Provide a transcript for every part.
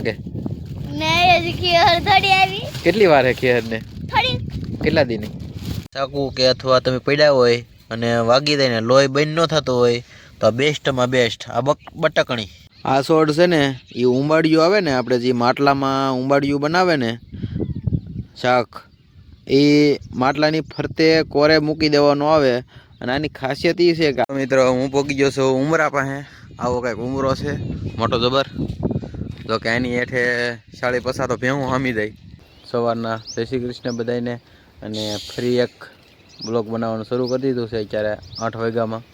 કે નહીં હજી ખેર થોડી આવી. કેટલી વાર હે ખેર ને થોડી કેટલા દીની ચાકુ કે અથવા તમે પડ્યા હોય અને વાગી જાય ને લોહી બંધ ન થતો હોય તો બેસ્ટમાં બેસ્ટ આ બટકણી આ છોડ છે ને એ ઉંબાડિયું આવે ને આપણે જે માટલામાં ઉંબાડિયું બનાવે ને શાક એ માટલાની ફરતે કોરે મૂકી દેવાનો આવે અને આની ખાસિયત એ છે કે મિત્રો હું પહોંચી ગયો છું ઉમરા પાસે આવો કંઈક ઉમરો છે મોટો જબર જો કે એની હેઠે 40-50 તો ભેહું હામી જાય સવારના જય શ્રી કૃષ્ણ બધાને અને ફરી એક બ્લોગ બનાવવાનું શરૂ કરી દીધું છે અત્યારે 8 વાગ્યામાં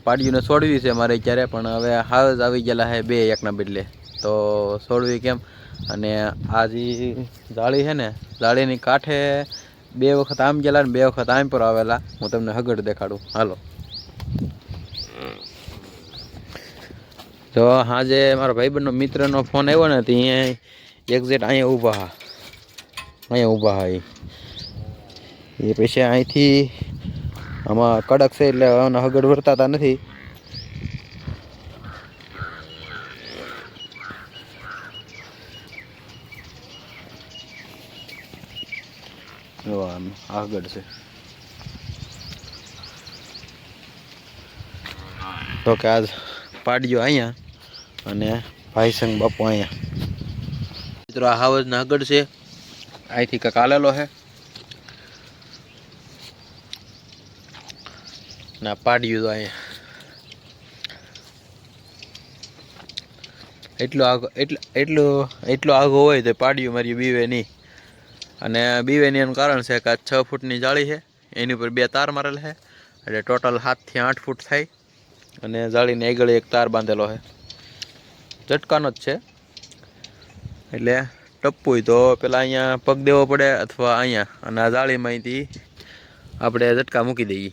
પાડીઓને છોડવી છે મારે અત્યારે પણ હવે હાવ જ આવી ગયેલા છે બે એકના બદલે તો છોડવી કેમ અને આ જે જાળી છે ને જાળીની કાંઠે 2 વખત આમ ગયેલા ને 2 વખત આમ પર આવેલા હું તમને હગડ દેખાડું હાલો તો હાજે મારા ભાઈબંધનો મિત્રનો ફોન આવ્યો ને તો અહીંયા એક્ઝેક્ટ અહીંયા ઊભા હા એ પછી અહીંથી આમાં કડક છે એટલે હગડ વર્તાતા નથી આગળ છે તો કે આજ પાડ્યો અહીંયા અને ભાઈસંગ બાપુ અહીંયા મિત્રો આ હાવજના આગળ છે અહીંથી કંઈક આલેલો છે ના પાડ્યું તો અહીંયા એટલો આગો હોય તો પાડ્યું મારી બીવે નહીં અને બીવે નહીં એનું કારણ છે કે 6 ફૂટની જાળી છે એની ઉપર 2 તાર મારેલ છે એટલે ટોટલ 7 થી 8 ફૂટ થાય અને જાળીને આગળ એક તાર બાંધેલો છે ઝટકાનો જ છે એટલે ટપ્પું તો પેલા અહીંયા પગ દેવો પડે અથવા અહીંયા અને આ જાળીમાંથી આપણે ઝટકા મૂકી દઈએ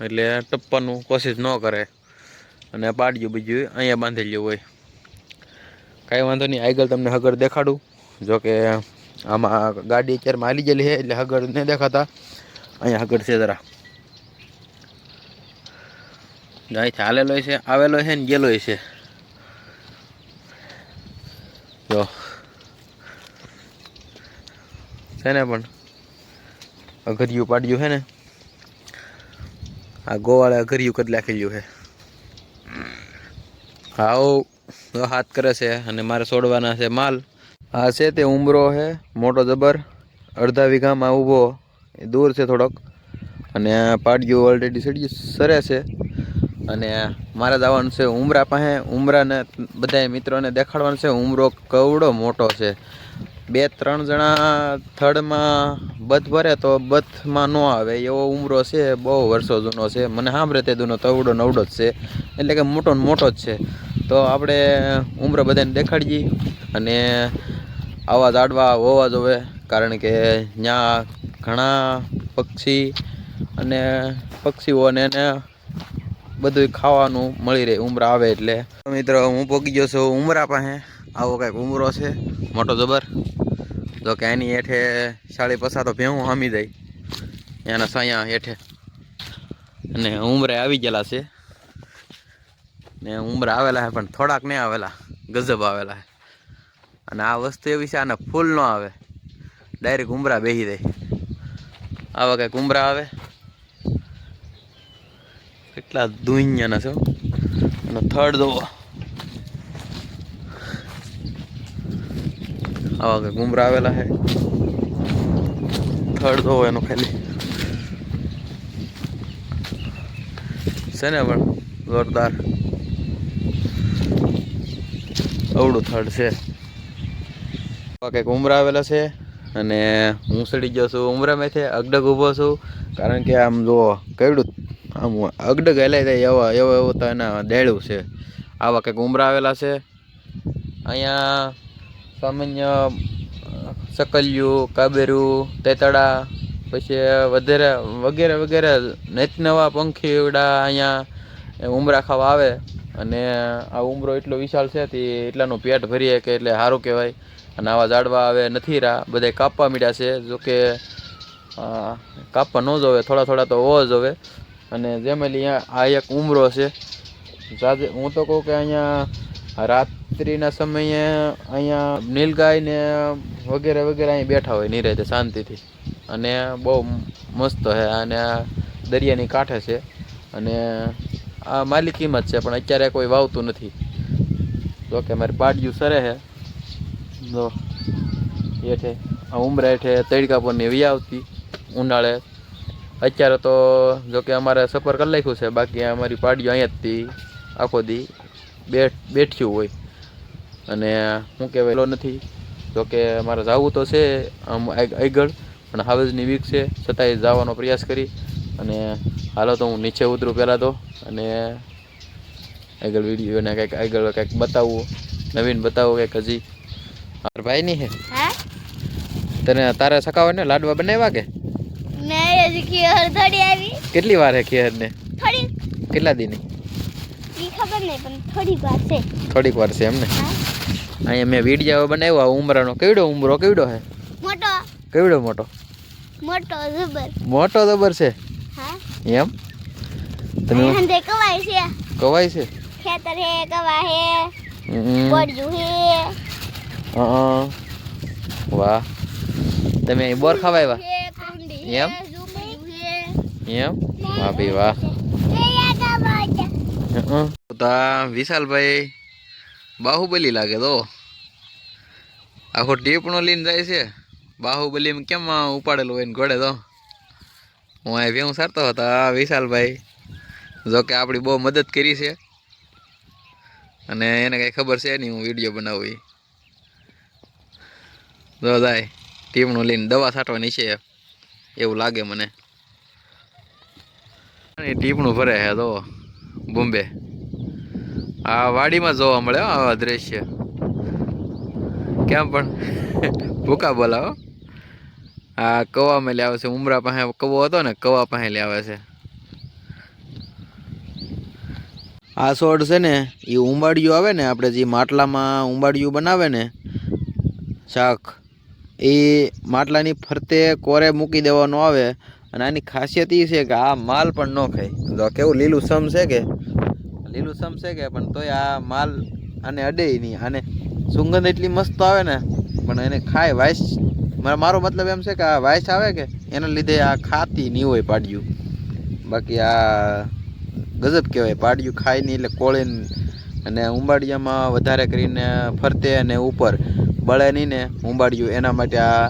એટલે ટપ્પાનું કોશિશ ન કરે અને પાડ્યું બીજું અહીંયા બાંધેલું હોય કાંઈ વાંધો નહીં આગળ તમને હગડ દેખાડું જોકે આમાં ગાડી અત્યારે હાલી ગયેલી છે એટલે હગડ નહીં દેખાતા અહીંયા હગડ છે જરા અહીંથી હાલેલો છે આવેલો છે ને ગયેલો છે જો છે ને પણ અઘરિયું પાડ્યું છે ને આ ગોવાળે અઘરિયું કદ લાખેલું છે હાવ હાથ કરે છે અને મારે છોડવાના છે માલ આ છે તે ઉમરો છે મોટો જબર અડધા વીઘામાં ઊભો દૂર છે થોડોક અને પાડ્યું ઓલરેડી સડી સરે છે અને મારે જવાનું છે ઉમરા પાસે ઉમરાને બધા મિત્રોને દેખાડવાનું છે ઉમરો કવડો મોટો છે 2-3 જણા થડમાં બથ ભરે તો બથમાં ન આવે એવો ઉમરો છે બહુ વર્ષો જૂનો છે મને સાંભળે તે દૂનો તવડો નવડો જ છે એટલે કે મોટો ને મોટો જ છે તો આપણે ઉમરો બધાને દેખાડીએ અને આવા ઝાડવા હોવા જોવે કારણ કે ત્યાં ઘણા પક્ષી અને પક્ષીઓને એને બધું ખાવાનું મળી રહે ઉમરા આવે એટલે મિત્રો હું પહોંચી ગયો છું ઉમરા પાસે આવો કંઈક ઉમરો છે મોટો જબર જો કે એની હેઠે 40-50 તો ભેહું હામી જાય એના સાયા હેઠે અને ઉમરે આવી ગયેલા છે ને ઉમરા આવેલા છે પણ થોડાક નહીં આવેલા ગજબ આવેલા છે અને આ વસ્તુ એવી છે આને ફૂલ ન આવે ડાયરેક્ટ ઉમરા બેસી જાય આવા કંઈક ઉમરા આવે કેટલા દુનિયાના છે અને થર્ડ દો આવા કંઈક ઉમરા આવેલા છે થર્ડ દો એનો ખાલી છે ને પણ જોરદાર અવડું થર્ડ છે કંઈક ઉમરા આવેલા છે અને હું સડી ગયો છું ઉમરામાંથી અગડગ ઊભો છું કારણ કે આમ જો કેવડું આમ અગડગ હલાઈ જાય એવો તો એના દેડું છે આવા કંઈક ઉમરા આવેલા છે અહીંયા સામાન્ય સકલિયું કાબેરું તેતડા પછી વગેરે વગેરે નવા પંખીડા અહીંયા ઉમરા ખાવા આવે અને આ ઉમરો એટલો વિશાળ છે તે એટલાનું પેટ ભરીએ કે એટલે સારું કહેવાય અને આવા ઝાડવા આવે નથી રહ્યા બધા કાપવા માંડ્યા છે જોકે કાપવા ન જોવે થોડા તો હોવા જોવે અને જેમ અહીંયા આ એક ઉમરો છે હું તો કહું કે અહીંયા રાત રાત્રિના સમયે અહીંયા નીલગાય ને વગેરે વગેરે અહીં બેઠા હોય નિરાતે શાંતિથી, અને બહુ મસ્ત છે. અને આ દરિયાની કાંઠે છે, અને આ માલિકીમાં જ છે, પણ અત્યારે કોઈ વાવતું નથી. જો કે મારી પાડ્યું સરે છે, જો હેઠે આ ઉમરા હેઠે તડકા પરની વી આવતી ઉનાળે. અત્યારે તો જો કે અમારે સફર કરી નાખ્યું છે, બાકી અમારી પાડ્યું અહીંયાથી આખો દી બેઠ્યું હોય. અને શું કહેવાય એલો નથી. જો કે મારે જવું તો છે આમ આગળ, પણ હાવજની વીક છે, છતાંય જવાનો પ્રયાસ કરી. અને હાલો તો હું નીચે ઉતરું પહેલાં તો, અને આગળ વિડીયોને કંઈક આગળ કંઈક બતાવવું, નવીન બતાવવું કંઈક હજી. મારા ભાઈની છે તને તારે સકાવે ને લાડવા બનાવ્યા કે નહીં હજી ખીર થોડી આવી. કેટલી વાર હે ખીર ને? થોડી. કેટલા દીની? ઈ ખબર નહીં, પણ થોડીક વાર છે. થોડીક વાર છે એમ ને? હા. અહીંયા મેં વિડીયો બનાવ્યો ઉમરાનો. કેવડો ઉમરો કેવડો હે? મોટો. કેવડો મોટો? મોટો જબર. મોટો જબર છે. હા. એમ તમે હંધે કવાય છે. કવાય છે? ખેતર હે, કવા હે, પડ્યું હે. વાહ, તમે અહીં બોર ખાવા આવ્યા હે, કુંડી હે, એમ? ઝૂંપડું હે. એમ? વાહ ભાઈ વાહ. તો આ વિશાલભાઈ બાહુબલી લાગે તો આખો ટીપણો લઈને જાય છે. બાહુબલી કેમ ઉપાડેલું હોય ને ઘોડે તો હું અહીં ભેવું સારતો હતો. આ વિશાલભાઈ જો કે આપણી બહુ મદદ કરી છે, અને એને કઈ ખબર છે નહીં હું વિડીયો બનાવું. જો જાય ટીપણું લઈને દવા છાંટવાની છે એવું લાગે મને. ટીપણું ભરે છે તો બોમ્બે આ વાડીમાં જોવા મળે આવા દ્રશ્ય. કેમ પણ ભૂકા બોલાવો. આ કવામાં લાવે છે, ઉમરા પાસે કવો હતો ને, કવા પાસે લાવે છે. આ છોડ છે ને એ ઉંબાડિયું આવે ને, આપણે જે માટલામાં ઉંબાડિયું બનાવે ને શાક, એ માટલાની ફરતે કોરે મૂકી દેવાનો આવે. અને આની ખાસિયત એ છે કે આ માલ પણ ન ખાય. તો કેવું લીલું સમ છે કે પણ તોય આ માલ આને અડે નહીં. આને સુગંધ એટલી મસ્ત આવે ને, પણ એને ખાય વાઇસ. મારો મતલબ એમ છે કે આ વાઇસ આવે કે એના લીધે આ ખાતી નહીં હોય પાડ્યું. બાકી આ ગજબ કહેવાય, પાડ્યું ખાય નહીં એટલે કોળે. અને ઉંબાડિયામાં વધારે કરીને ફરતે અને ઉપર બળે નહીં ને ઉંબાડિયું, એના માટે આ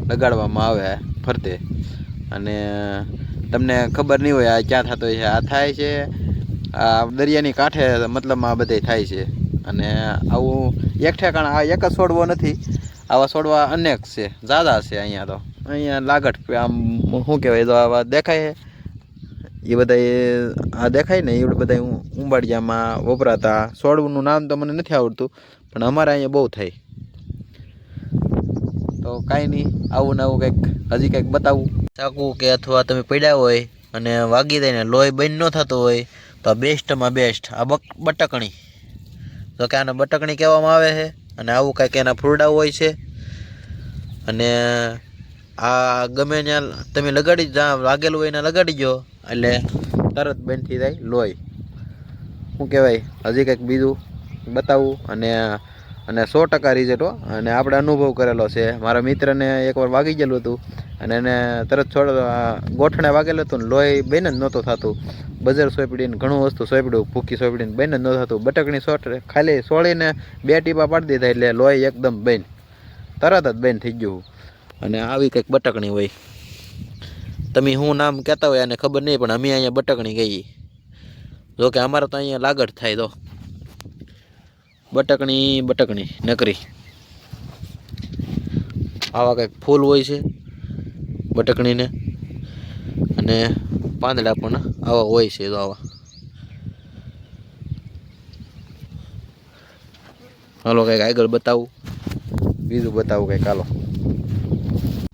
લગાડવામાં આવે ફરતે. અને તમને ખબર નહીં હોય આ ક્યાં થતો છે. આ થાય છે આ દરિયાની કાંઠે, મતલબ આ બધે થાય છે. અને આવું એક ઠેકાણા આ એક જ છોડવો નથી, આવા છોડવા અનેક છે, ઝાઝા છે. અહીંયા તો અહીંયા લાગટ આમ શું કહેવાય, તો આવા દેખાય એ બધા આ દેખાય ને એ બધા ઉંબાડિયામાં વપરાતા છોડનું નામ તો મને નથી આવડતું, પણ અમારે અહીંયા બહુ થાય. તો કાંઈ નહીં, આવું ને આવું કંઈક હજી કંઈક બતાવું. ચાકુ કે અથવા તમે પડ્યા હોય અને વાગી જાય ને લોહી બંધ ન થતો હોય તો બેસ્ટમાં બેસ્ટ આ બટકણી. તો કે આને બટકણી કહેવામાં આવે છે. અને આવું કંઈક એના ફૂરડા હોય છે. અને આ ગમે ત્યાં તમે લગાડી જ્યાં વાગેલું હોય એને લગાડી ગયો એટલે તરત બંધ થઈ જાય લોહી. શું કહેવાય, હજી કંઈક બીજું બતાવું. અને 100% રિઝલ્ટ હો. અને આપણે અનુભવ કરેલો છે. મારા મિત્રને એકવાર વાગી ગયેલું હતું અને એને તરત ગોઠણે વાગેલું હતું ને લોહી બેન જ નહોતું થતું. બજાર સોંપડીને ઘણું વસ્તુ સોંપડ્યું, ભૂકી સોંપડીને બેન જ નહોતું થતું. બટકણી ખાલી સોળીને 2 ટીપા પાડી દીધા એટલે લોહી એકદમ બેન, તરત જ બેન થઈ ગયું. અને આવી કંઈક બટકણી હોય. તમે શું નામ કહેતા હોય એને ખબર નહીં, પણ અમે અહીંયા બટકણી કહીએ. જો કે અમારે તો અહીંયા લાગટ થાય તો બટકણી નકરી. આવા કંઈક ફૂલ હોય છે બટકણીને, અને પાંદડા પણ આવા હોય છે. તો આવા હાલો કંઈક આગળ બતાવું, બીજું બતાવું કંઈક. હાલો,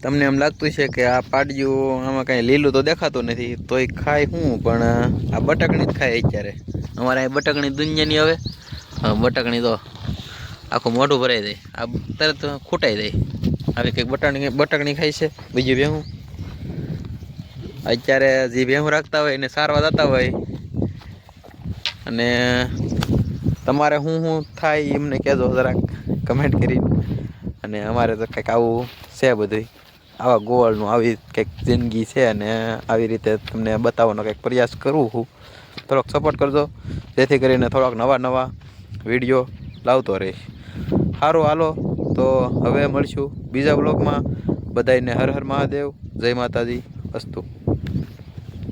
તમને એમ લાગતું છે કે આ પાડ્યું આમાં કાંઈ લીલું તો દેખાતું નથી, તોય ખાય શું, પણ આ બટકણી જ ખાય અત્યારે. અમારે અહીં બટકણી દુનિયાની હવે બટકણી તો આખું મોઢું ભરાઈ જાય, આ તરત ખૂટાઈ જાય. આવી કંઈક બટકણી ખાય છે. બીજું ભેહું અત્યારે જે ભેહું રાખતા હોય એને સારવા જતા હોય અને તમારે શું થાય એ અમને કહેજો જરાક કમેન્ટ કરી. અને અમારે તો કંઈક આવું છે બધું, આવા ગોવાળનું આવી કંઈક જિંદગી છે અને આવી રીતે તમને બતાવવાનો કંઈક પ્રયાસ કરું છું. થોડોક સપોર્ટ કરજો જેથી કરીને થોડોક નવા વિડીયો લાવતો રહીશ. સારું હાલો તો હવે મળશું બીજા બ્લોગમાં. બધાને હર હર મહાદેવ, જય માતાજી, અસ્તુ.